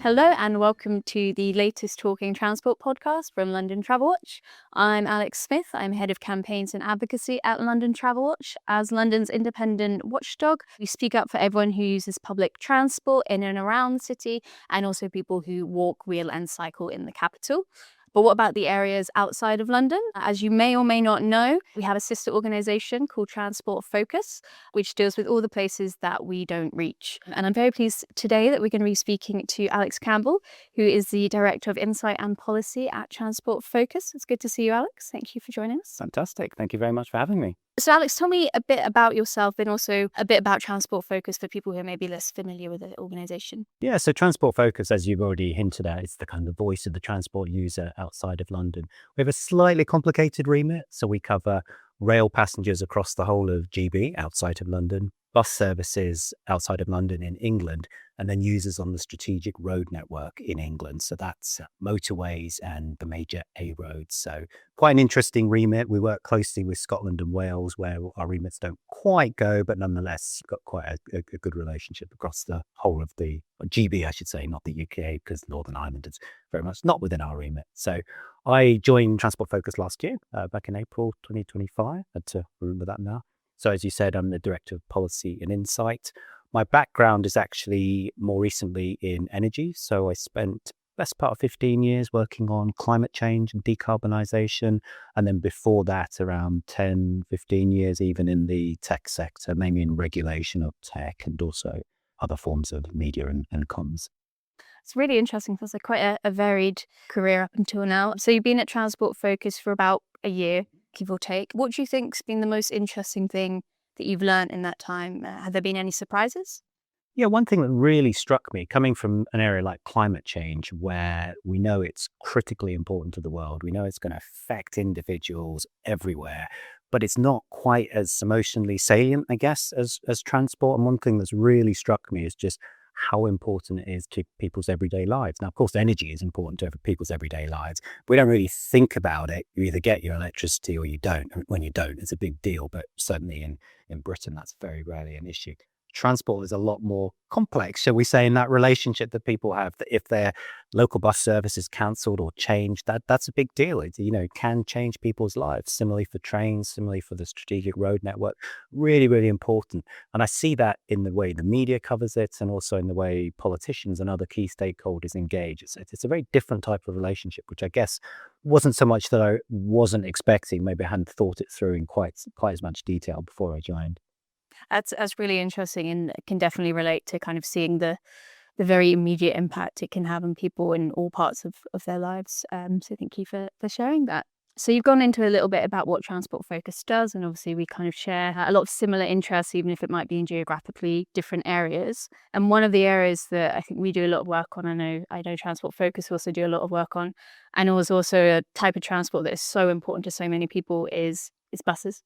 Hello and welcome to the latest Talking Transport podcast from London Travelwatch. I'm Alex Smith. I'm Head of Campaigns and Advocacy at London Travelwatch. As London's independent watchdog, we speak up for everyone who uses public transport in and around the city and also people who walk, wheel and cycle in the capital. But what about the areas outside of London? As you may or may not know, we have a sister organisation called Transport Focus, which deals with all the places that we don't reach. And I'm very pleased today that we're going to be speaking to Alex Campbell, who is the Director of Insight and Policy at Transport Focus. It's good to see you, Alex. Thank you for joining us. Fantastic. Thank you very much for having me. So Alex, tell me a bit about yourself and also a bit about Transport Focus for people who may be less familiar with the organisation. Yeah, so Transport Focus, as you've already hinted at, is the kind of voice of the transport user outside of London. We have a slightly complicated remit, so we cover rail passengers across the whole of GB outside of London, bus services outside of London in England, and then users on the strategic road network in England. So that's motorways and the major A roads. So quite an interesting remit. We work closely with Scotland and Wales, where our remits don't quite go, but nonetheless, got quite a good relationship across the whole of the GB, I should say, not the UK, because Northern Ireland is very much not within our remit. So I joined Transport Focus last year, back in April 2025. I had to remember that now. So as you said, I'm the Director of Policy and Insight. My background is actually more recently in energy. So I spent the best part of 15 years working on climate change and decarbonisation. And then before that, around 10, 15 years, even in the tech sector, mainly in regulation of tech and also other forms of media and comms. It's really interesting because it's quite a varied career up until now. So you've been at Transport Focus for about a year, give or take. What do you think's been the most interesting thing that you've learned in that time? Have there been any surprises? Yeah, one thing that really struck me, coming from an area like climate change, where we know it's critically important to the world, we know it's going to affect individuals everywhere, but it's not quite as emotionally salient, I guess, as transport. And one thing that's really struck me is just how important it is to people's everyday lives. Now, of course, energy is important to people's everyday lives. We don't really think about it. You either get your electricity or you don't. When you don't, it's a big deal, but certainly in Britain, that's very rarely an issue. Transport is a lot more complex, shall we say, in that relationship that people have, that if their local bus service is cancelled or changed, that's a big deal. It can change people's lives. Similarly for trains, similarly for the strategic road network, really, really important. And I see that in the way the media covers it and also in the way politicians and other key stakeholders engage. It's a very different type of relationship, which I guess wasn't so much that I wasn't expecting. Maybe I hadn't thought it through in quite as much detail before I joined. That's really interesting and can definitely relate to kind of seeing the very immediate impact it can have on people in all parts of their lives. So thank you for sharing that. So you've gone into a little bit about what Transport Focus does, and obviously we kind of share a lot of similar interests, even if it might be in geographically different areas. And one of the areas that I think we do a lot of work on, I know Transport Focus also do a lot of work on, and it was also a type of transport that is so important to so many people is buses.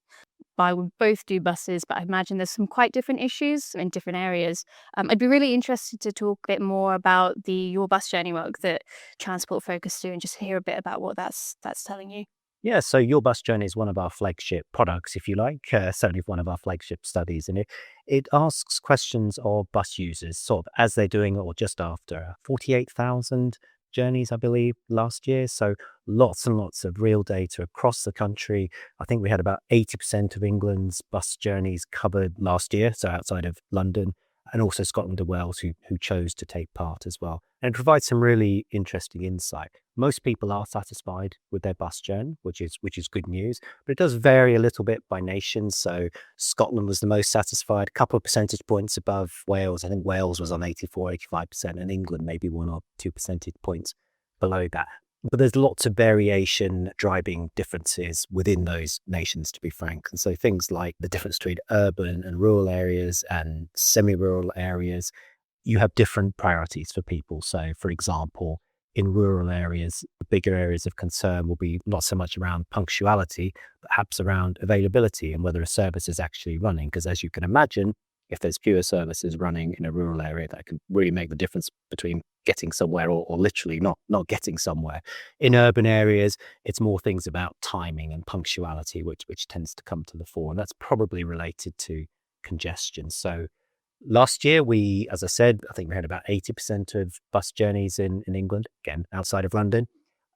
I would both do buses, but I imagine there's some quite different issues in different areas. I'd be really interested to talk a bit more about your bus journey work that Transport Focus do and just hear a bit about what that's telling you. Yeah, so Your Bus Journey is one of our flagship products, if you like, certainly one of our flagship studies. And it asks questions of bus users, sort of as they're doing or just after 48,000 journeys, I believe, last year. So lots and lots of real data across the country. I think we had about 80% of England's bus journeys covered last year, so outside of London, and also Scotland and Wales who chose to take part as well. And it provides some really interesting insight. Most people are satisfied with their bus journey, which is good news, but it does vary a little bit by nation. So Scotland was the most satisfied, a couple of percentage points above Wales. I think Wales was on 84, 85%, and England maybe 1 or 2 percentage points below that. But there's lots of variation driving differences within those nations, to be frank. And so things like the difference between urban and rural areas and semi-rural areas, you have different priorities for people. So, for example, in rural areas, the bigger areas of concern will be not so much around punctuality, but perhaps around availability and whether a service is actually running. Because as you can imagine, if there's fewer services running in a rural area, that can really make the difference between getting somewhere or literally not getting somewhere. In urban areas, it's more things about timing and punctuality, which tends to come to the fore. And that's probably related to congestion. So Last year, as I said, I think we had about 80% of bus journeys in England, again, outside of London.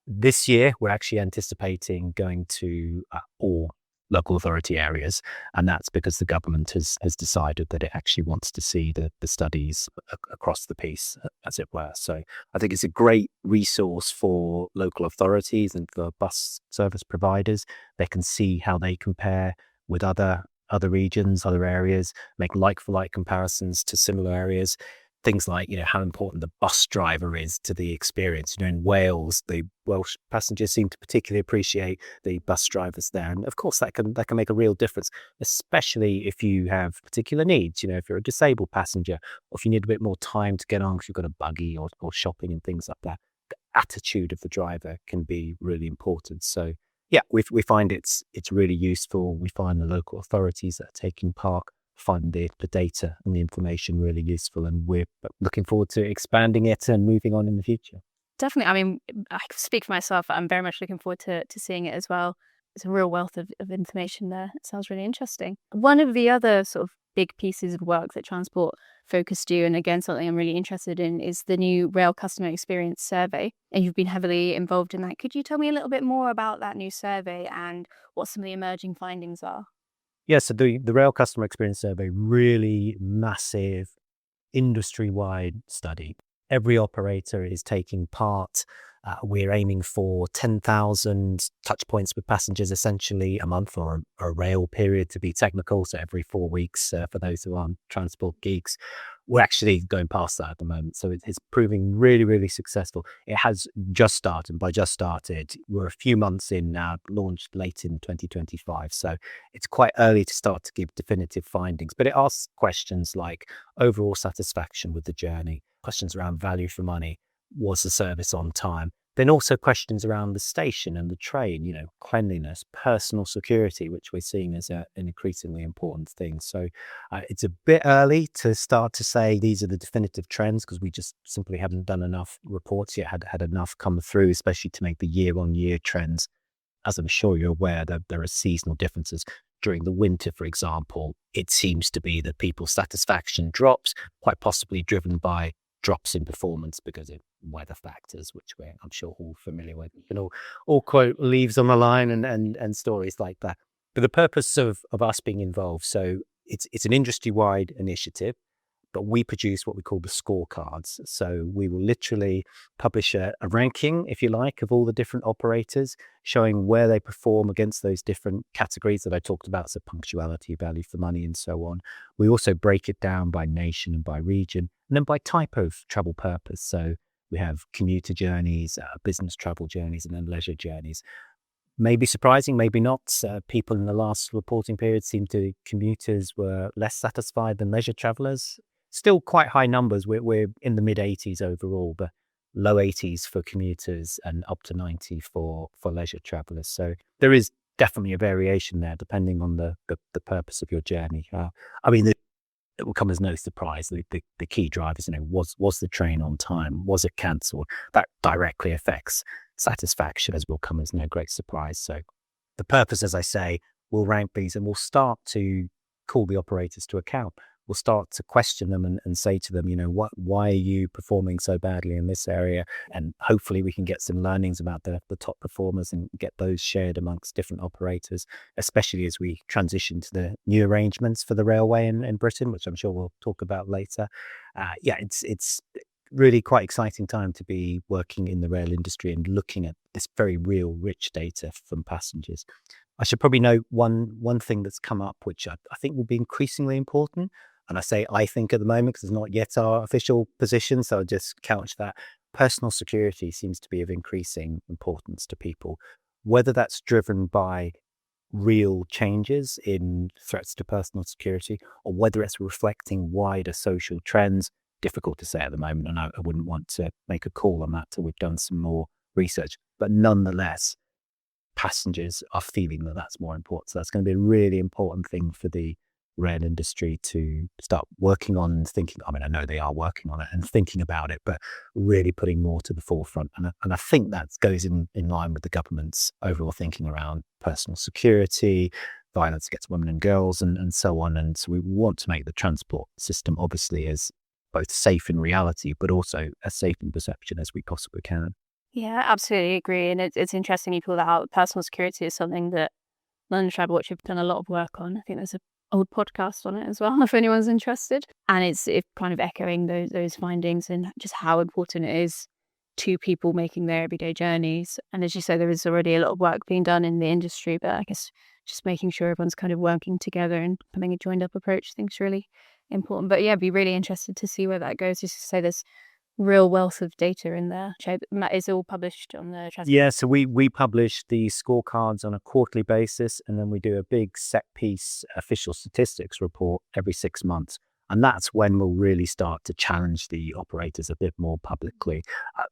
This year, we're actually anticipating going to all local authority areas, and that's because the government has decided that it actually wants to see the studies across the piece, as it were. So I think it's a great resource for local authorities and for bus service providers. They can see how they compare with other regions, other areas, make like-for-like comparisons to similar areas. Things like, how important the bus driver is to the experience. In Wales, the Welsh passengers seem to particularly appreciate the bus drivers there. And of course, that can make a real difference, especially if you have particular needs. If you're a disabled passenger, or if you need a bit more time to get on because you've got a buggy or shopping and things like that. The attitude of the driver can be really important. So yeah, we find it's really useful. We find the local authorities that are taking part find the data and the information really useful, and we're looking forward to expanding it and moving on in the future. Definitely. I mean, I can speak for myself. I'm very much looking forward to seeing it as well. It's a real wealth of information there. It sounds really interesting. One of the other sort of big pieces of work that Transport focused do, and again, something I'm really interested in, is the new Rail Customer Experience Survey. And you've been heavily involved in that. Could you tell me a little bit more about that new survey and what some of the emerging findings are? Yeah, so the Rail Customer Experience Survey, really massive industry-wide study. Every operator is taking part. We're aiming for 10,000 touch points with passengers essentially a month, or a rail period to be technical. So every 4 weeks for those who aren't transport geeks. We're actually going past that at the moment. So it's proving really, really successful. It has just started. And by just started, we're a few months in now, launched late in 2025. So it's quite early to start to give definitive findings. But it asks questions like overall satisfaction with the journey, questions around value for money, was the service on time? Then also questions around the station and the train, cleanliness, personal security, which we're seeing as an increasingly important thing. So it's a bit early to start to say these are the definitive trends, because we just simply haven't done enough reports yet, had enough come through, especially to make the year-on-year trends. As I'm sure you're aware, that there are seasonal differences. During the winter, for example, it seems to be that people's satisfaction drops, quite possibly driven by drops in performance because of weather factors, which I'm sure all familiar with. You can all quote leaves on the line and stories like that. But the purpose of us being involved, so it's an industry-wide initiative, but we produce what we call the scorecards. So we will literally publish a ranking, if you like, of all the different operators, showing where they perform against those different categories that I talked about, so punctuality, value for money, and so on. We also break it down by nation and by region, and then by type of travel purpose. So we have commuter journeys, business travel journeys, and then leisure journeys. Maybe surprising, maybe not. People in the last reporting period commuters were less satisfied than leisure travelers. Still quite high numbers. We're in the mid 80s overall, but low 80s for commuters and up to 90 for leisure travelers. So there is definitely a variation there depending on the purpose of your journey. It will come as no surprise. The key drivers, was the train on time? Was it cancelled? That directly affects satisfaction, as will come as no great surprise. So the purpose, as I say, we'll rank these and we'll start to call the operators to account. We'll start to question them and say to them, why are you performing so badly in this area? And hopefully we can get some learnings about the top performers and get those shared amongst different operators, especially as we transition to the new arrangements for the railway in Britain, which I'm sure we'll talk about later. It's really quite exciting time to be working in the rail industry and looking at this very real, rich data from passengers. I should probably note one thing that's come up, which I think will be increasingly important. And I say I think at the moment because it's not yet our official position, so I'll just couch that. Personal security seems to be of increasing importance to people, whether that's driven by real changes in threats to personal security or whether it's reflecting wider social trends. Difficult to say at the moment, and I wouldn't want to make a call on that till we've done some more research. But nonetheless, passengers are feeling that that's more important. So that's going to be a really important thing for the rail industry to start working on and thinking. I know they are working on it and thinking about it, but really putting more to the forefront. And I think that goes in line with the government's overall thinking around personal security, violence against women and girls and so on. And so we want to make the transport system obviously as both safe in reality, but also as safe in perception as we possibly can. Yeah, absolutely agree. And it's interesting you pull that out. Personal security is something that London Travel Watch have done a lot of work on. I think there's an old podcast on it as well, if anyone's interested. And it's kind of echoing those findings and just how important it is to people making their everyday journeys. And as you say, there is already a lot of work being done in the industry, but I guess just making sure everyone's kind of working together and having a joined up approach, I think is really important. But yeah, be really interested to see where that goes. Just to say there's real wealth of data in there. It's all published on the transport. Yeah, so we publish the scorecards on a quarterly basis, and then we do a big set piece official statistics report every 6 months. And that's when we'll really start to challenge the operators a bit more publicly.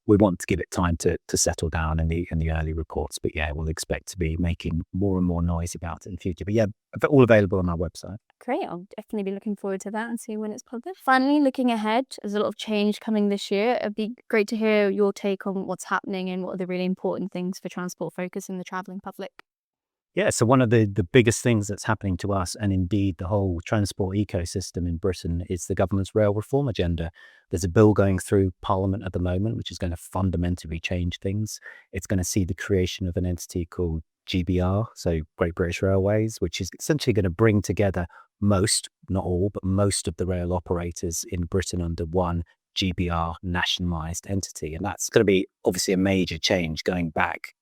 We want to give it time to settle down in the early reports, but yeah, we'll expect to be making more and more noise about it in the future. But yeah, all available on our website. Great. I'll definitely be looking forward to that and seeing when it's published. Finally, looking ahead, there's a lot of change coming this year. It'd be great to hear your take on what's happening and what are the really important things for Transport Focus and the travelling public. Yeah, so one of the biggest things that's happening to us, and indeed the whole transport ecosystem in Britain, is the government's rail reform agenda. There's a bill going through Parliament at the moment, which is going to fundamentally change things. It's going to see the creation of an entity called GBR, so Great British Railways, which is essentially going to bring together most, not all, but most of the rail operators in Britain under one GBR nationalised entity. And that's going to be obviously a major change going back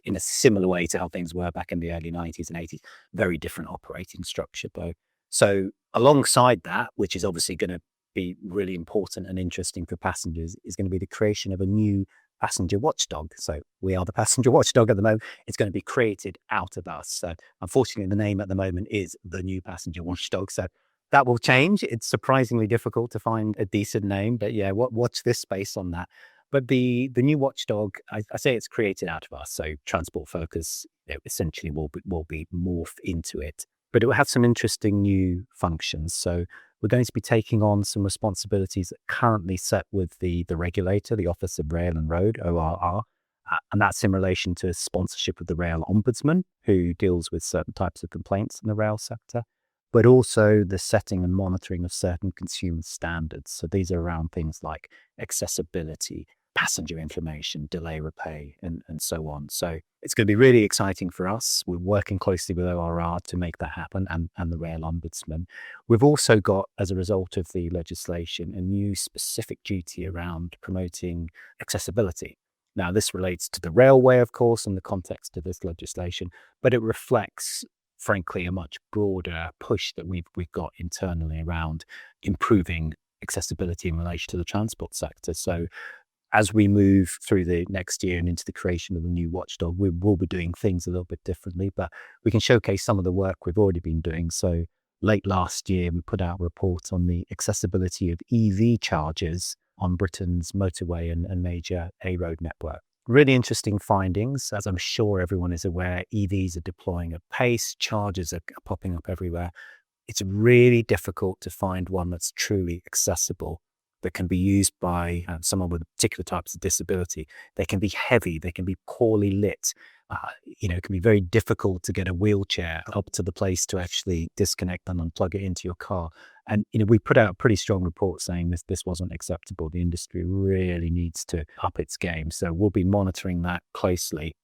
in a similar way to how things were back in the early 90s and 80s. Very different operating structure, though. So alongside that, which is obviously going to be really important and interesting for passengers, is going to be the creation of a new passenger watchdog. So we are the passenger watchdog at the moment. It's going to be created out of us. So unfortunately, the name at the moment is the new passenger watchdog. So that will change. It's surprisingly difficult to find a decent name, but yeah, watch this space on that. But the new watchdog, I say it's created out of us. So Transport Focus essentially will be morphed into it. But it will have some interesting new functions. So we're going to be taking on some responsibilities that are currently set with the regulator, the Office of Rail and Road, ORR. And that's in relation to sponsorship of the Rail Ombudsman, who deals with certain types of complaints in the rail sector, but also the setting and monitoring of certain consumer standards. So these are around things like accessibility, passenger information, delay repay, and so on. So it's going to be really exciting for us. We're working closely with ORR to make that happen, and the Rail Ombudsman. We've also got, as a result of the legislation, a new specific duty around promoting accessibility. Now, this relates to the railway, of course, in the context of this legislation, but it reflects, frankly, a much broader push that we've got internally around improving accessibility in relation to the transport sector. So as we move through the next year and into the creation of a new watchdog, we will be doing things a little bit differently, but we can showcase some of the work we've already been doing. So late last year, we put out a report on the accessibility of EV chargers on Britain's motorway and major A-road network. Really interesting findings. As I'm sure everyone is aware, EVs are deploying at pace, chargers are popping up everywhere. It's really difficult to find one that's truly accessible, that can be used by someone with particular types of disability. They can be heavy, they can be poorly lit. It can be very difficult to get a wheelchair up to the place to actually disconnect and unplug it into your car. And we put out a pretty strong report saying this wasn't acceptable. The industry really needs to up its game. So we'll be monitoring that closely,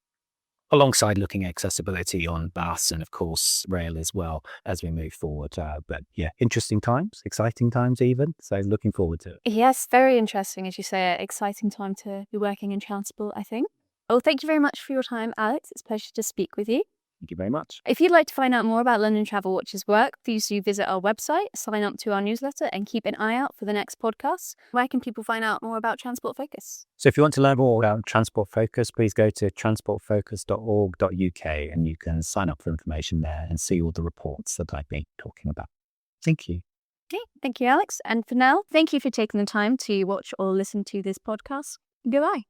alongside looking at accessibility on bus and, of course, rail as well as we move forward. But yeah, interesting times, exciting times even. So looking forward to it. Yes, very interesting, as you say, exciting time to be working in transport, I think. Well, thank you very much for your time, Alex. It's a pleasure to speak with you. Thank you very much. If you'd like to find out more about London Travel Watch's work, please do visit our website, sign up to our newsletter, and keep an eye out for the next podcast. Where can people find out more about Transport Focus? So if you want to learn more about Transport Focus, please go to transportfocus.org.uk and you can sign up for information there and see all the reports that I've been talking about. Thank you. Okay, thank you, Alex. And for now, thank you for taking the time to watch or listen to this podcast. Goodbye.